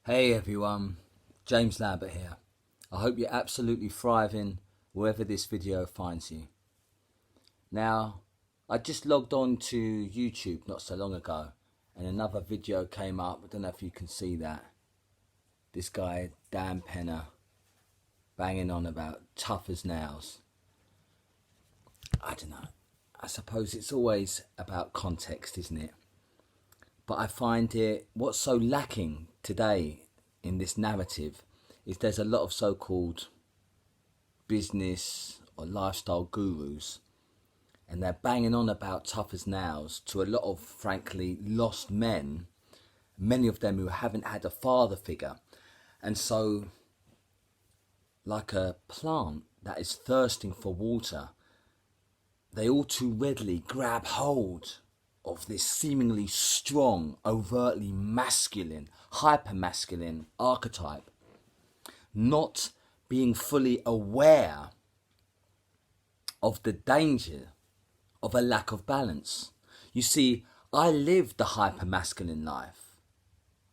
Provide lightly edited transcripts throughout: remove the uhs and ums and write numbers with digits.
Hey everyone, James Lambert here. I hope you're absolutely thriving wherever this video finds you. Now, I just logged on to YouTube not so long ago and another video came up. I don't know if you can see that. This guy, Dan Penner, banging on about tough as nails. I don't know. I suppose it's always about context, isn't it? But I find what's so lacking today in this narrative is there's a lot of so-called business or lifestyle gurus, and they're banging on about tough as nails to a lot of frankly lost men, many of them who haven't had a father figure. And so, like a plant that is thirsting for water, they all too readily grab hold of this seemingly strong, overtly masculine, hyper-masculine archetype, not being fully aware of the danger of a lack of balance. You see, I live the hyper-masculine life.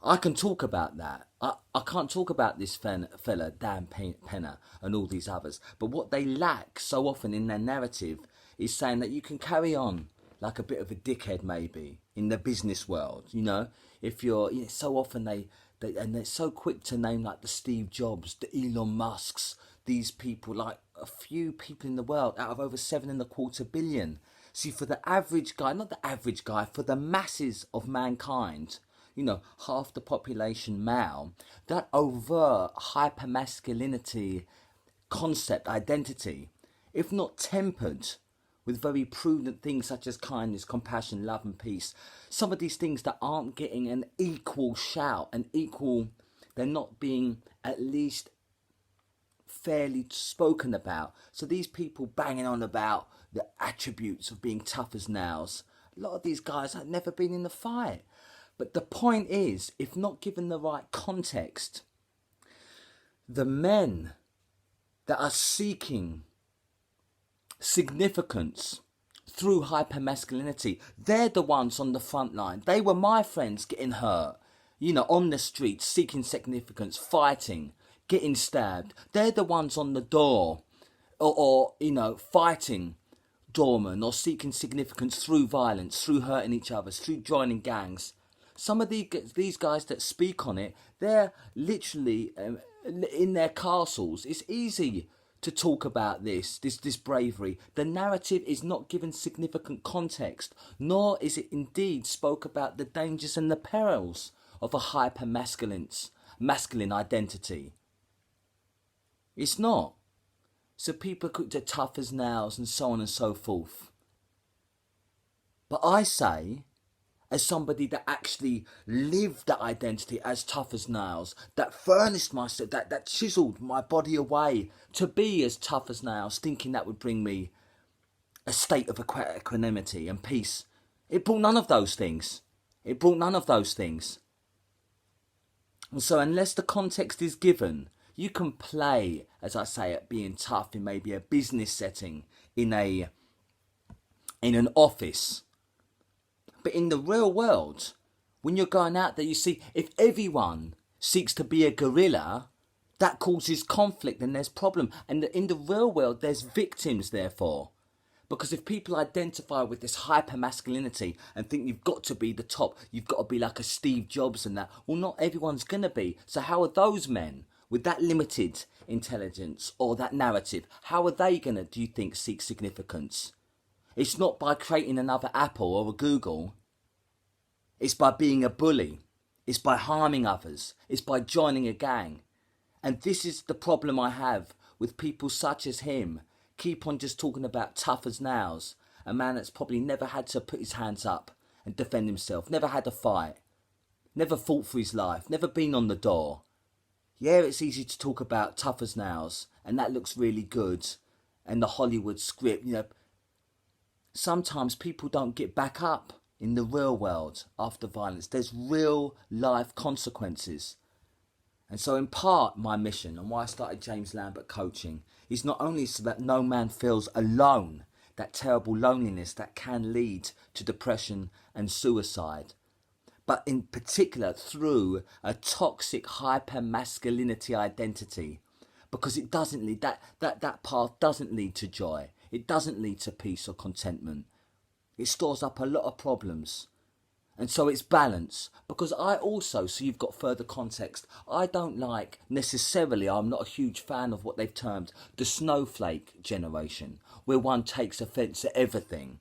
I can talk about that. I can't talk about this fella, Dan Penner, and all these others. But what they lack so often in their narrative is saying that you can carry on like a bit of a dickhead maybe in the business world, if you're, so often and they're so quick to name like the Steve Jobs, the Elon Musks, these people, like a few people in the world out of over 7.25 billion. See, for the average guy, not the average guy, for the masses of mankind, half the population male, that overt hypermasculinity concept, identity, if not tempered with very prudent things such as kindness, compassion, love and peace. Some of these things that aren't getting an equal shout, they're not being at least fairly spoken about. So these people banging on about the attributes of being tough as nails, a lot of these guys have never been in the fight. But the point is, if not given the right context, the men that are seeking significance through hypermasculinity, they're the ones on the front line. They were my friends getting hurt, on the streets, seeking significance, fighting, getting stabbed. They're the ones on the door or fighting doormen or seeking significance through violence, through hurting each other, through joining gangs. Some of these guys that speak on it, they're literally in their castles. It's easy to talk about this bravery. The narrative is not given significant context, nor is it indeed spoke about the dangers and the perils of a masculine identity. It's not. So people could be tough as nails and so on and so forth. But I say, as somebody that actually lived that identity as tough as nails, that furnished myself, that chiseled my body away to be as tough as nails, thinking that would bring me a state of equanimity and peace. It brought none of those things. And so unless the context is given, you can play, as I say, at being tough in maybe a business setting, in an office. But in the real world, when you're going out there, you see, if everyone seeks to be a gorilla, that causes conflict and there's problem. And in the real world, there's victims, therefore. Because if people identify with this hyper-masculinity and think you've got to be the top, you've got to be like a Steve Jobs and that, well, not everyone's going to be. So how are those men with that limited intelligence or that narrative, how are they going to, do you think, seek significance? It's not by creating another Apple or a Google. It's by being a bully. It's by harming others. It's by joining a gang. And this is the problem I have with people such as him. Keep on just talking about tough as nails. A man that's probably never had to put his hands up and defend himself. Never had a fight. Never fought for his life. Never been on the door. Yeah, it's easy to talk about tough as nails. And that looks really good. And the Hollywood script, sometimes people don't get back up in the real world after violence. There's real life consequences. And so in part, my mission and why I started James Lambert Coaching is not only so that no man feels alone, that terrible loneliness that can lead to depression and suicide, but in particular through a toxic hyper masculinity identity, because it doesn't lead, that path doesn't lead to joy. It doesn't lead to peace or contentment. It stores up a lot of problems. And so it's balance, because I also, so you've got further context, I don't like necessarily, I'm not a huge fan of what they've termed the snowflake generation, where one takes offence at everything.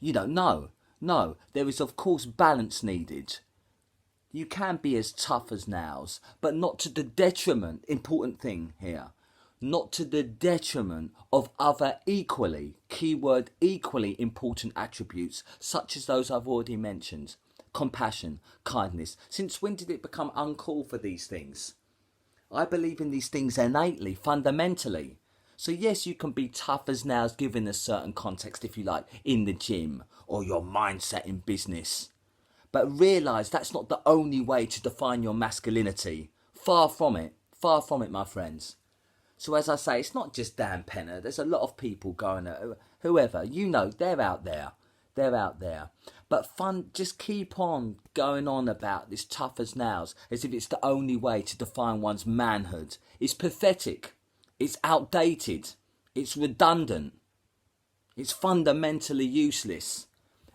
You know, no, there is of course balance needed. You can be as tough as nails, but not to the detriment, important thing here, not to the detriment of other equally, keyword equally important attributes, such as those I've already mentioned. Compassion, kindness. Since when did it become uncool for these things? I believe in these things innately, fundamentally. So yes, you can be tough as nails given a certain context, if you like, in the gym or your mindset in business. But realise that's not the only way to define your masculinity. Far from it, my friends. So as I say, it's not just Dan Penner. There's a lot of people going, whoever, you know, they're out there. They're out there. But just keep on going on about this tough as nails as if it's the only way to define one's manhood. It's pathetic. It's outdated. It's redundant. It's fundamentally useless.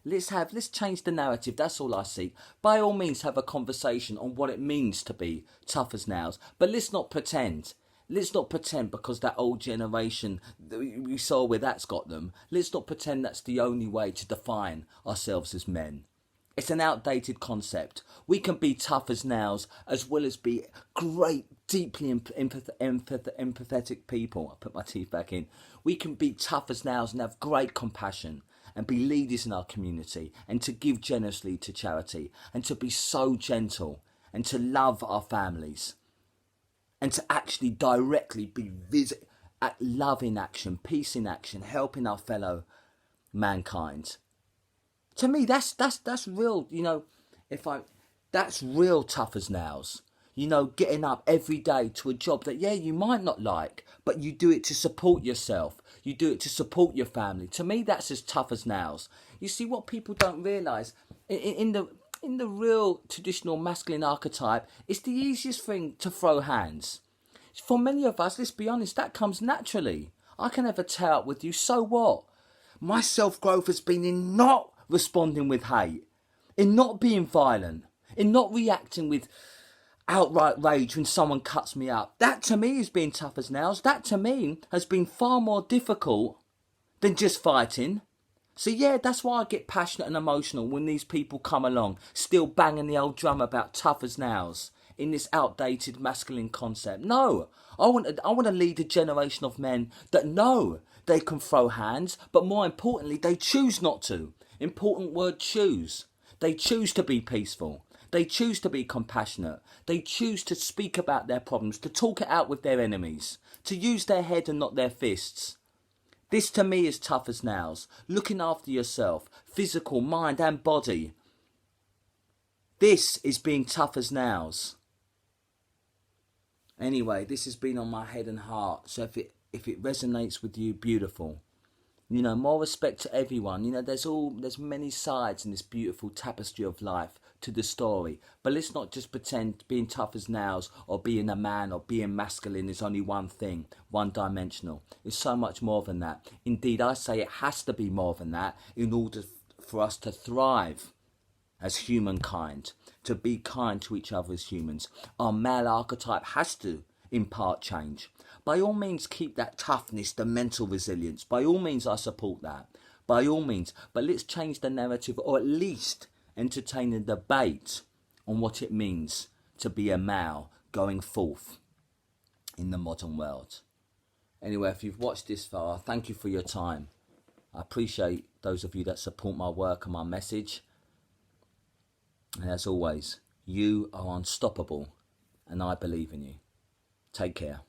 Let's change the narrative. That's all I seek. By all means, have a conversation on what it means to be tough as nails. But let's not pretend. Let's not pretend because that old generation, we saw where that's got them. Let's not pretend that's the only way to define ourselves as men. It's an outdated concept. We can be tough as nails as well as be great, deeply empathetic people. I put my teeth back in. We can be tough as nails and have great compassion and be leaders in our community and to give generously to charity and to be so gentle and to love our families. And to actually directly be at love in action, peace in action, helping our fellow mankind. To me, that's real. You know, that's real tough as nails. You know, getting up every day to a job that you might not like, but you do it to support yourself. You do it to support your family. To me, that's as tough as nails. You see, what people don't realise in the real traditional masculine archetype, it's the easiest thing to throw hands. For many of us, let's be honest, that comes naturally. I can have a tear up with you, so what? My self-growth has been in not responding with hate, in not being violent, in not reacting with outright rage when someone cuts me up. That to me is being tough as nails. That to me has been far more difficult than just fighting. So yeah, that's why I get passionate and emotional when these people come along, still banging the old drum about tough as nails in this outdated masculine concept. No, I want to lead a generation of men that know they can throw hands, but more importantly, they choose not to. Important word, choose. They choose to be peaceful. They choose to be compassionate. They choose to speak about their problems, to talk it out with their enemies, to use their head and not their fists. This to me is tough as nails. Looking after yourself, physical, mind and body. This is being tough as nails. Anyway, this has been on my head and heart. So if it resonates with you, beautiful. You know, more respect to everyone. You know, there's many sides in this beautiful tapestry of life to the story. But let's not just pretend being tough as nails or being a man or being masculine is only one thing, one dimensional. It's so much more than that. Indeed, I say it has to be more than that in order for us to thrive as humankind, to be kind to each other as humans. Our male archetype has to impart change. By all means, keep that toughness, the mental resilience. By all means, I support that. By all means. But let's change the narrative, or at least entertain a debate on what it means to be a male going forth in the modern world. Anyway, if you've watched this far, thank you for your time. I appreciate those of you that support my work and my message. And as always, you are unstoppable, and I believe in you. Take care.